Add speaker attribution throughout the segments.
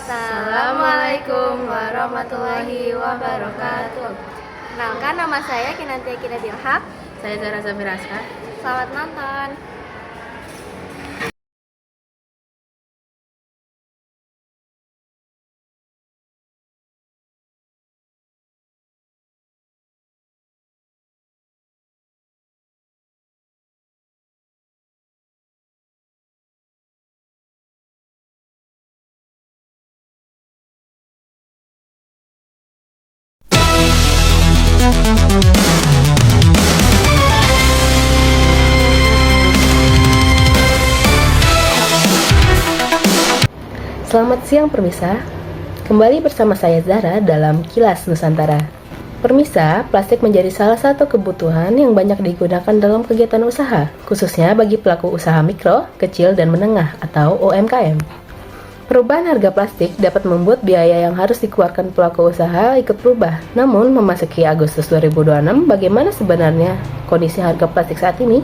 Speaker 1: Assalamualaikum warahmatullahi wabarakatuh.
Speaker 2: Kenalkan, nama saya Kinanti Akida Bilhaq.
Speaker 1: Saya Zara Zamiraska.
Speaker 2: Selamat nonton.
Speaker 3: Selamat siang Permisa, kembali bersama saya Zara dalam Kilas Nusantara. Permisa, plastik menjadi salah satu kebutuhan yang banyak digunakan dalam kegiatan usaha, khususnya bagi pelaku usaha mikro, kecil, dan menengah atau UMKM. Perubahan harga plastik dapat membuat biaya yang harus dikeluarkan pelaku usaha ikut berubah. Namun, memasuki Agustus 2026, bagaimana sebenarnya kondisi harga plastik saat ini?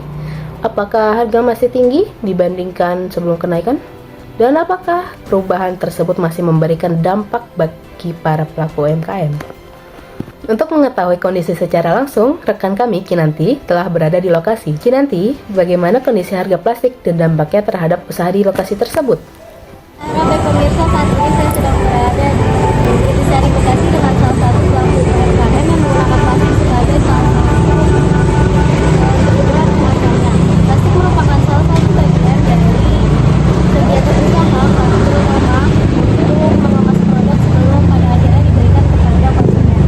Speaker 3: Apakah harga masih tinggi dibandingkan sebelum kenaikan? Dan apakah perubahan tersebut masih memberikan dampak bagi para pelaku UMKM? Untuk mengetahui kondisi secara langsung, rekan kami Kinanti telah berada di lokasi. Kinanti, bagaimana kondisi harga plastik dan dampaknya terhadap usaha di lokasi tersebut?
Speaker 2: Baik pemirsa, saat ini saya sedang berada di Intisari Bekasi dengan salah satu pelaku UMKM yang menggunakan plastik sebagai salah satu kebutuhan kemasannya. Plastik merupakan salah satu bagian dari kegiatan usaha, terutama untuk mengemas produk sebelum pada akhirnya diberikan kepada konsumen.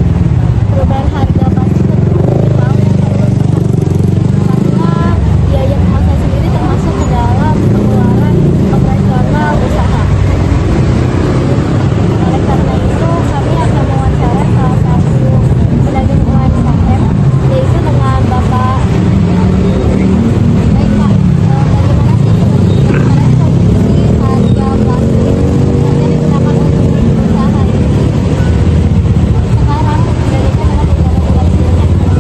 Speaker 2: Perubahan harga plastik tentu menjadi hal yang perlu diperhatikan karena biaya kemasan sendiri termasuk ke dalam pengeluaran operasional usaha. Oleh karena itu, kami akan mewawancarai salah satu pedagang UMKM, yaitu dengan Bapak. Baik Pak, bagaimana sih sebenarnya kondisi harga plastik yang digunakan untuk usaha ini sekarang dibandingkan dengan beberapa bulan sebelumnya?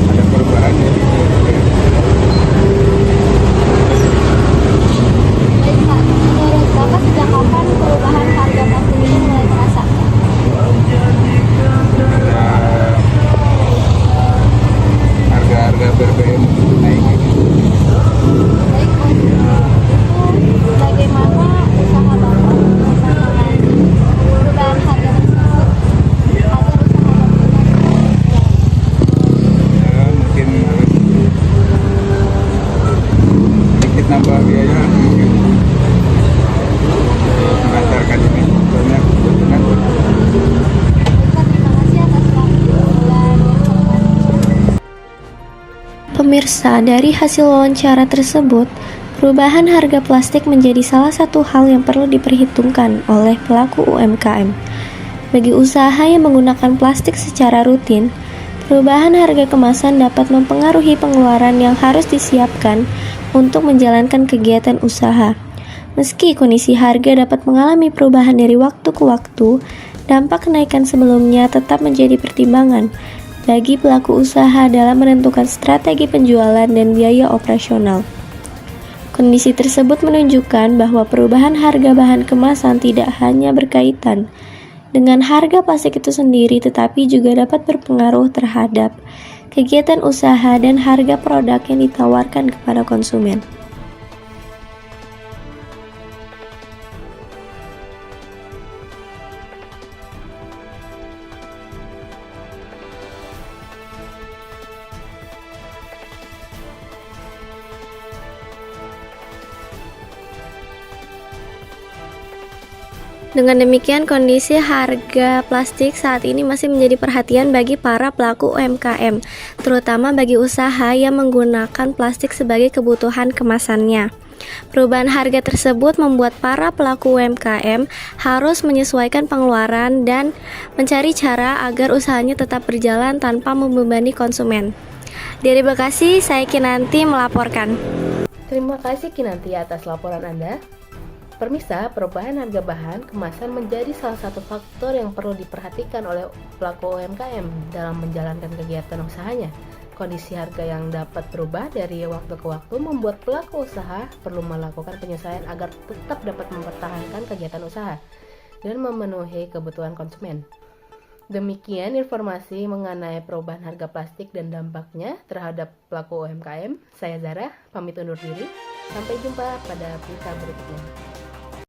Speaker 4: Ada perubahan ya.
Speaker 2: Baik Pak, menurut Bapak sejak kapan perubahan harga plastik ini mulai terasa?
Speaker 4: Harga-harga BBM naik.
Speaker 2: Baik, itu bagaimana usaha Bapak menangani perubahan harga tersebut agar usaha Bapak
Speaker 4: Mungkin harus sedikit nambah biaya mungkin untuk melancarkan ini. Soalnya kebutuhan
Speaker 2: terima kasih atas waktu dan informasi.
Speaker 5: Pemirsa, dari hasil wawancara tersebut, perubahan harga plastik menjadi salah satu hal yang perlu diperhitungkan oleh pelaku UMKM. Bagi usaha yang menggunakan plastik secara rutin, perubahan harga kemasan dapat mempengaruhi pengeluaran yang harus disiapkan untuk menjalankan kegiatan usaha. Meski kondisi harga dapat mengalami perubahan dari waktu ke waktu, dampak kenaikan sebelumnya tetap menjadi pertimbangan bagi pelaku usaha dalam menentukan strategi penjualan dan biaya operasional. Kondisi tersebut menunjukkan bahwa perubahan harga bahan kemasan tidak hanya berkaitan dengan harga plastik itu sendiri, tetapi juga dapat berpengaruh terhadap kegiatan usaha dan harga produk yang ditawarkan kepada konsumen. Dengan demikian, kondisi harga plastik saat ini masih menjadi perhatian bagi para pelaku UMKM, terutama bagi usaha yang menggunakan plastik sebagai kebutuhan kemasannya. Perubahan harga tersebut membuat para pelaku UMKM harus menyesuaikan pengeluaran dan mencari cara agar usahanya tetap berjalan tanpa membebani konsumen. Dari Bekasi, saya Kinanti melaporkan.
Speaker 3: Terima kasih Kinanti atas laporan Anda. Permisa, perubahan harga bahan kemasan menjadi salah satu faktor yang perlu diperhatikan oleh pelaku UMKM dalam menjalankan kegiatan usahanya. Kondisi harga yang dapat berubah dari waktu ke waktu membuat pelaku usaha perlu melakukan penyesuaian agar tetap dapat mempertahankan kegiatan usaha dan memenuhi kebutuhan konsumen. Demikian informasi mengenai perubahan harga plastik dan dampaknya terhadap pelaku UMKM. Saya Zara, pamit undur diri. Sampai jumpa pada berita berikutnya.